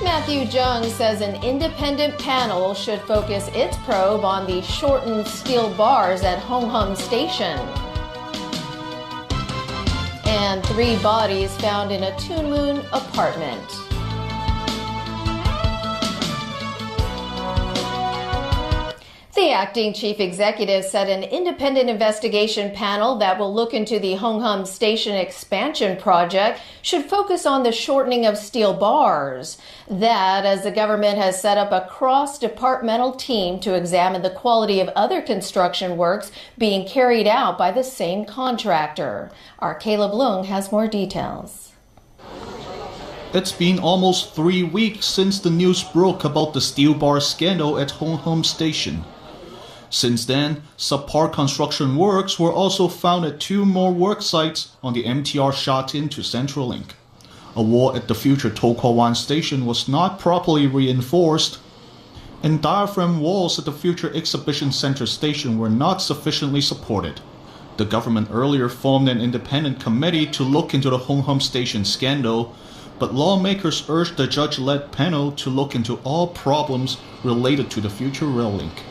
Matthew Jung says an independent panel should focus its probe on the shortened steel bars at Hong Hom Station. And 3 bodies found in a Tuen Mun apartment. The acting chief executive said an independent investigation panel that will look into the Hong Hom Station expansion project should focus on the shortening of steel bars. That, as the government has set up a cross-departmental team to examine the quality of other construction works being carried out by the same contractor. Our Caleb Leung has more details. It's been almost 3 weeks since the news broke about the steel bar scandal at Hong Hom Station. Since then, subpar construction works were also found at 2 more work sites on the MTR Sha Tin to Centralink. A wall at the future To Kwa Wan station was not properly reinforced, and diaphragm walls at the future Exhibition Center station were not sufficiently supported. The government earlier formed an independent committee to look into the Hong Hom Station scandal, but lawmakers urged the judge-led panel to look into all problems related to the future rail link.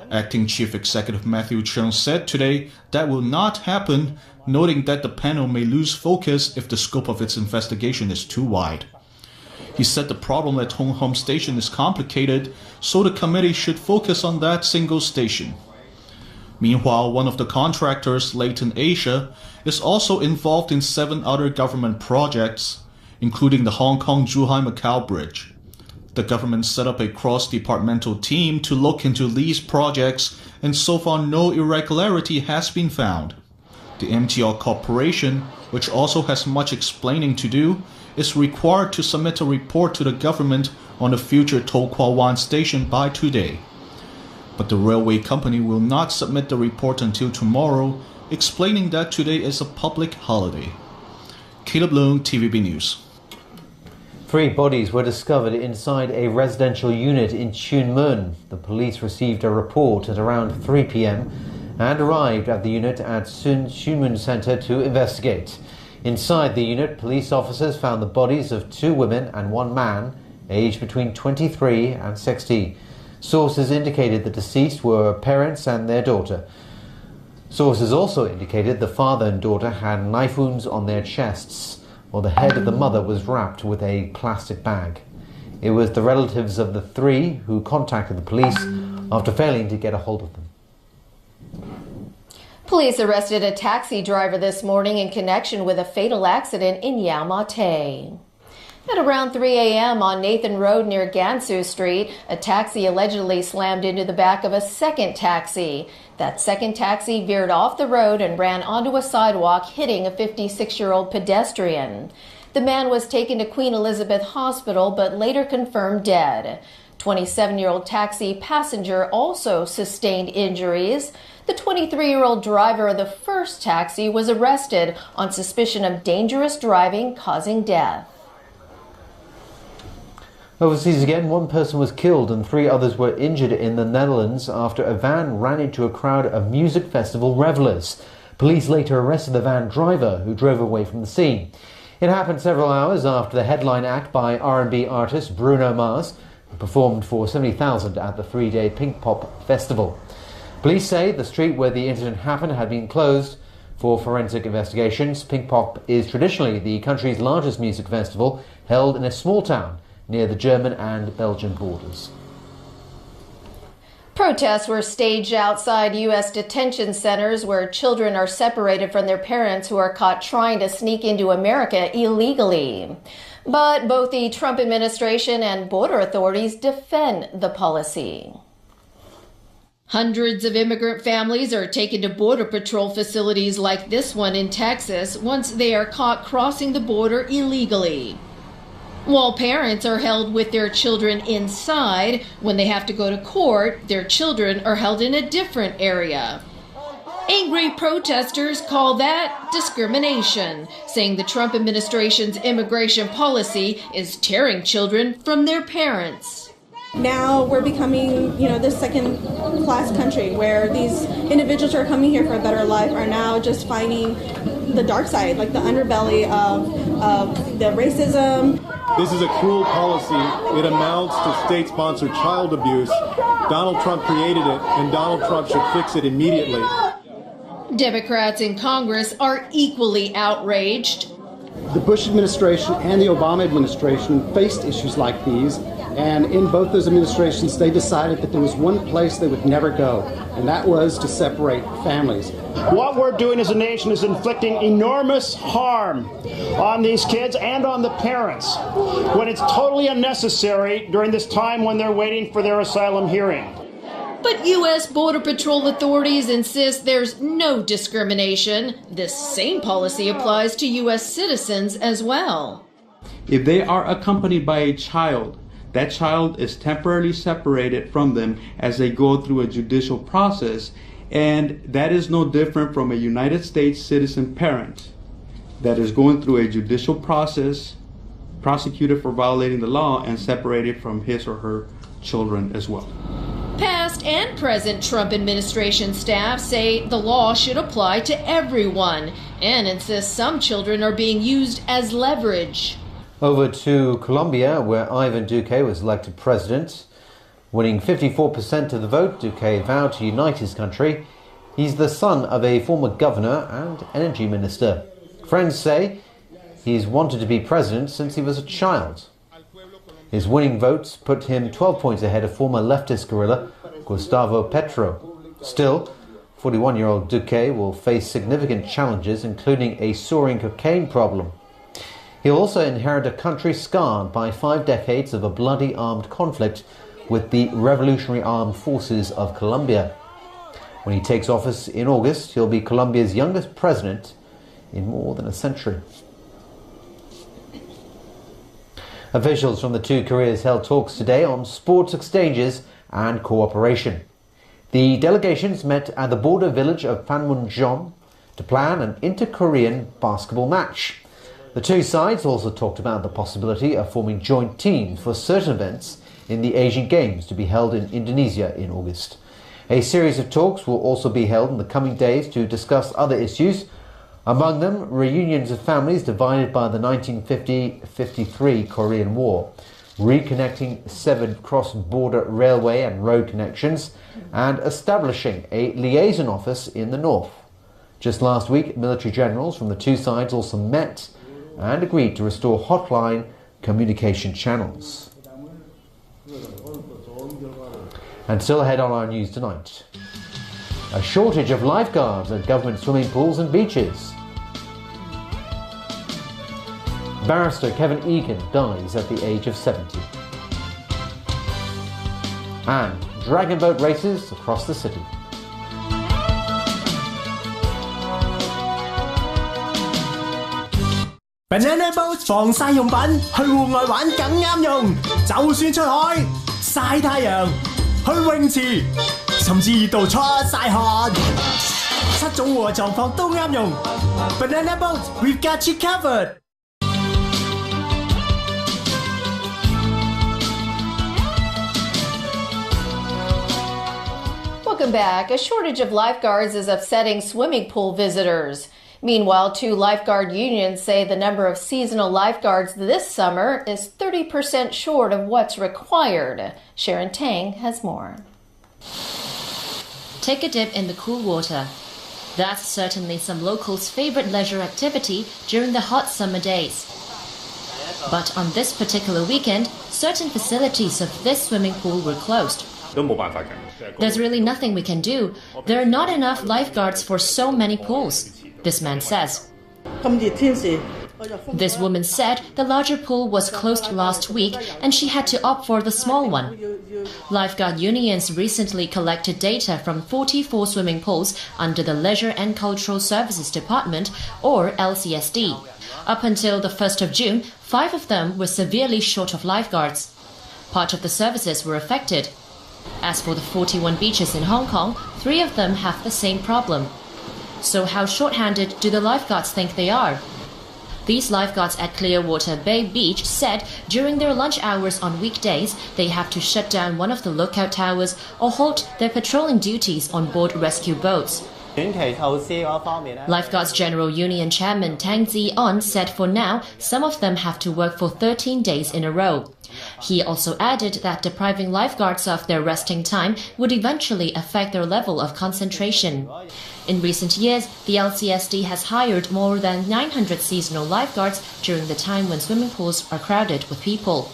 Acting Chief Executive Matthew Cheung said today that will not happen, noting that the panel may lose focus if the scope of its investigation is too wide. He said the problem at Hong Hom Station is complicated, so the committee should focus on that single station. Meanwhile, one of the contractors, Leighton Asia, is also involved in 7 other government projects, including the Hong Kong-Zhuhai-Macau Bridge. The government set up a cross-departmental team to look into these projects, and so far no irregularity has been found. The MTR Corporation, which also has much explaining to do, is required to submit a report to the government on the future To Kwa Wan station by today. But the railway company will not submit the report until tomorrow, explaining that today is a public holiday. Caleb Leung, TVB News. 3 bodies were discovered inside a residential unit in Tuen Mun. The police received a report at around 3 p.m. and arrived at the unit at Tuen Mun Center to investigate. Inside the unit, police officers found the bodies of 2 women and 1 man, aged between 23 and 60. Sources indicated the deceased were parents and their daughter. Sources also indicated the father and daughter had knife wounds on their chests, while the head of the mother was wrapped with a plastic bag. It was the relatives of the 3 who contacted the police after failing to get a hold of them. Police arrested a taxi driver this morning in connection with a fatal accident in Yau Ma Tei. At around 3 a.m. on Nathan Road near Gansu Street, a taxi allegedly slammed into the back of a second taxi. That second taxi veered off the road and ran onto a sidewalk, hitting a 56-year-old pedestrian. The man was taken to Queen Elizabeth Hospital but later confirmed dead. 27-year-old taxi passenger also sustained injuries. The 23-year-old driver of the first taxi was arrested on suspicion of dangerous driving causing death. Overseas again, 1 person was killed and 3 others were injured in the Netherlands after a van ran into a crowd of music festival revelers. Police later arrested the van driver, who drove away from the scene. It happened several hours after the headline act by R&B artist Bruno Mars, who performed for 70,000 at the 3-day Pinkpop Festival. Police say the street where the incident happened had been closed for forensic investigations. Pinkpop is traditionally the country's largest music festival, held in a small town near the German and Belgian borders. Protests were staged outside U.S. detention centers where children are separated from their parents who are caught trying to sneak into America illegally. But both the Trump administration and border authorities defend the policy. Hundreds of immigrant families are taken to Border Patrol facilities like this one in Texas once they are caught crossing the border illegally. While parents are held with their children inside, when they have to go to court, their children are held in a different area. Angry protesters call that discrimination, saying the Trump administration's immigration policy is tearing children from their parents. Now we're becoming, this second-class country where these individuals who are coming here for a better life are now just finding the dark side, like the underbelly of the racism. This is a cruel policy. It amounts to state-sponsored child abuse. Donald Trump created it, and Donald Trump should fix it immediately. Democrats in Congress are equally outraged. The Bush administration and the Obama administration faced issues like these, and in both those administrations they decided that there was one place they would never go, and that was to separate families. What we're doing as a nation is inflicting enormous harm on these kids and on the parents when it's totally unnecessary during this time when they're waiting for their asylum hearing. But U.S. Border Patrol authorities insist there's no discrimination. This same policy applies to U.S. citizens as well. If they are accompanied by a child, that child is temporarily separated from them as they go through a judicial process, and that is no different from a United States citizen parent that is going through a judicial process, prosecuted for violating the law, and separated from his or her children as well. Past and present Trump administration staff say the law should apply to everyone and insist some children are being used as leverage. Over to Colombia, where Ivan Duque was elected president. Winning 54% of the vote, Duque vowed to unite his country. He's the son of a former governor and energy minister. Friends say he's wanted to be president since he was a child. His winning votes put him 12 points ahead of former leftist guerrilla Gustavo Petro. Still, 41-year-old Duque will face significant challenges, including a soaring cocaine problem. He'll also inherit a country scarred by 5 decades of a bloody armed conflict with the Revolutionary Armed Forces of Colombia. When he takes office in August, he'll be Colombia's youngest president in more than a century. Officials from the two Koreas held talks today on sports exchanges and cooperation. The delegations met at the border village of Panmunjom to plan an inter-Korean basketball match. The two sides also talked about the possibility of forming joint teams for certain events in the Asian Games to be held in Indonesia in August. A series of talks will also be held in the coming days to discuss other issues, among them reunions of families divided by the 1950-53 Korean War, reconnecting severed cross-border railway and road connections, and establishing a liaison office in the north. Just last week, military generals from the two sides also met and agreed to restore hotline communication channels. And still ahead on our news tonight, a shortage of lifeguards at government swimming pools and beaches. Barrister Kevin Egan dies at the age of 70. And dragon boat races across the city. Banana Boat 防曬用品，去戶外玩更啱用。就算出海曬太陽，去泳池，甚至熱到出曬汗，7種戶外狀況都啱用。Banana Boat, we've got you covered. Welcome back. A shortage of lifeguards is upsetting swimming pool visitors. Meanwhile, two lifeguard unions say the number of seasonal lifeguards this summer is 30% short of what's required. Sharon Tang has more. Take a dip in the cool water. That's certainly some locals' favorite leisure activity during the hot summer days. But on this particular weekend, certain facilities of this swimming pool were closed. There's really nothing we can do. There are not enough lifeguards for so many pools, this man says. This woman said the larger pool was closed last week and she had to opt for the small one. Lifeguard unions recently collected data from 44 swimming pools under the Leisure and Cultural Services Department, or LCSD. Up until the 1st of June, 5 of them were severely short of lifeguards. Part of the services were affected. As for the 41 beaches in Hong Kong, 3 of them have the same problem. So how short-handed do the lifeguards think they are? These lifeguards at Clearwater Bay Beach said during their lunch hours on weekdays, they have to shut down one of the lookout towers or halt their patrolling duties on board rescue boats. Lifeguards General Union Chairman Tang Zi-on said for now, some of them have to work for 13 days in a row. He also added that depriving lifeguards of their resting time would eventually affect their level of concentration. In recent years, the LCSD has hired more than 900 seasonal lifeguards during the time when swimming pools are crowded with people.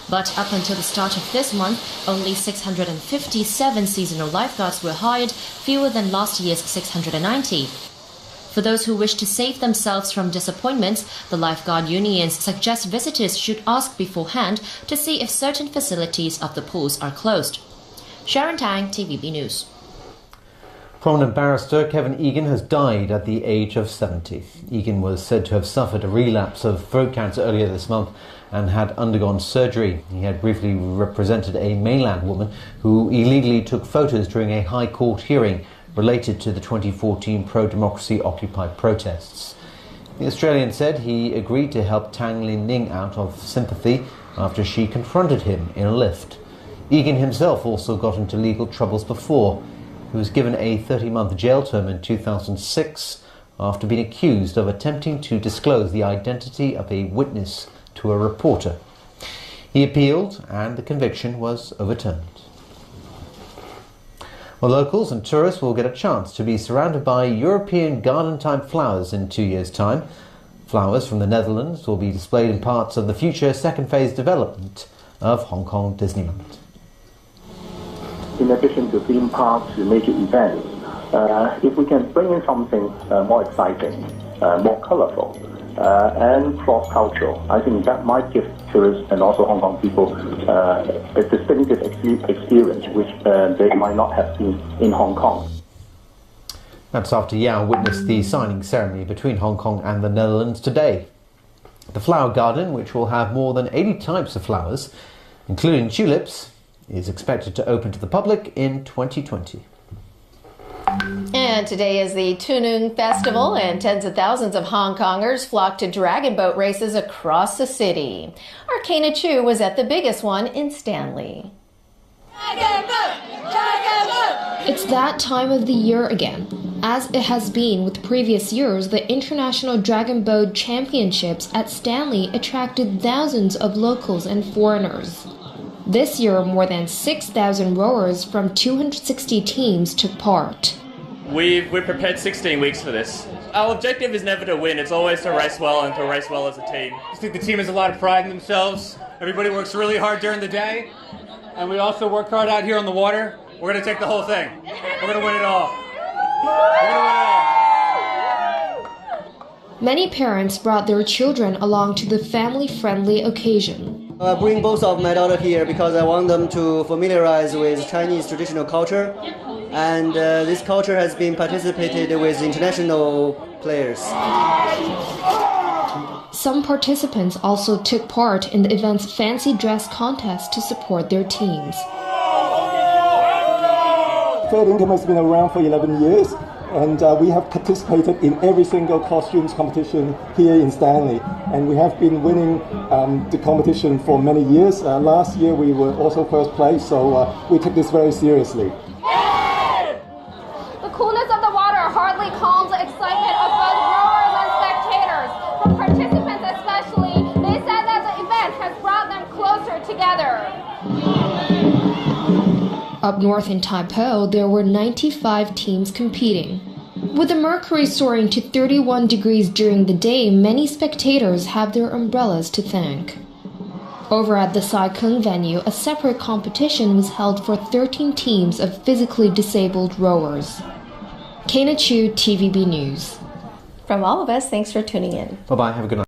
But up until the start of this month, only 657 seasonal lifeguards were hired, fewer than last year's 690. For those who wish to save themselves from disappointments, the lifeguard unions suggest visitors should ask beforehand to see if certain facilities of the pools are closed. Sharon Tang, TVB News. Prominent barrister Kevin Egan has died at the age of 70. Egan was said to have suffered a relapse of throat cancer earlier this month and had undergone surgery. He had briefly represented a mainland woman who illegally took photos during a High Court hearing related to the 2014 pro-democracy Occupy protests. The Australian said he agreed to help Tang Lin Ning out of sympathy after she confronted him in a lift. Egan himself also got into legal troubles before. He was given a 30-month jail term in 2006 after being accused of attempting to disclose the identity of a witness to a reporter. He appealed and the conviction was overturned. Well, locals and tourists will get a chance to be surrounded by European garden-type flowers in 2 years' time. Flowers from the Netherlands will be displayed in parts of the future second phase development of Hong Kong Disneyland. In addition to theme parks and major events, if we can bring in something more exciting, more colorful, and cross-cultural, I think that might give tourists and also Hong Kong people a distinctive experience which they might not have seen in Hong Kong. That's after Yao witnessed the signing ceremony between Hong Kong and the Netherlands today. The flower garden, which will have more than 80 types of flowers, including tulips, is expected to open to the public in 2020. And today is the Tunung Festival, and tens of thousands of Hong Kongers flocked to dragon boat races across the city. Our Kana Chu was at the biggest one in Stanley. It's that time of the year again. As it has been with previous years, the International Dragon Boat Championships at Stanley attracted thousands of locals and foreigners. This year, more than 6,000 rowers from 260 teams took part. We've prepared 16 weeks for this. Our objective is never to win, it's always to race well and to race well as a team. I think the team has a lot of pride in themselves. Everybody works really hard during the day, and we also work hard out here on the water. We're going to take the whole thing. We're going to win it all. We're going to win it all. Many parents brought their children along to the family-friendly occasion. I bring both of my daughter here because I want them to familiarize with Chinese traditional culture, and this culture has been participated with international players. Some participants also took part in the event's fancy dress contest to support their teams. Fair Income has been around for 11 years, and we have participated in every single costumes competition here in Stanley, and we have been winning the competition for many years. Last year we were also first place, so we take this very seriously. The coolness of the water hardly calms the excitement of both rowers and spectators. For participants especially, they said that the event has brought them closer together. Up north in Tai Po, there were 95 teams competing. With the mercury soaring to 31 degrees during the day, many spectators have their umbrellas to thank. Over at the Sai Kung venue, a separate competition was held for 13 teams of physically disabled rowers. Kana Chu, TVB News. From all of us, thanks for tuning in. Bye-bye. Have a good night.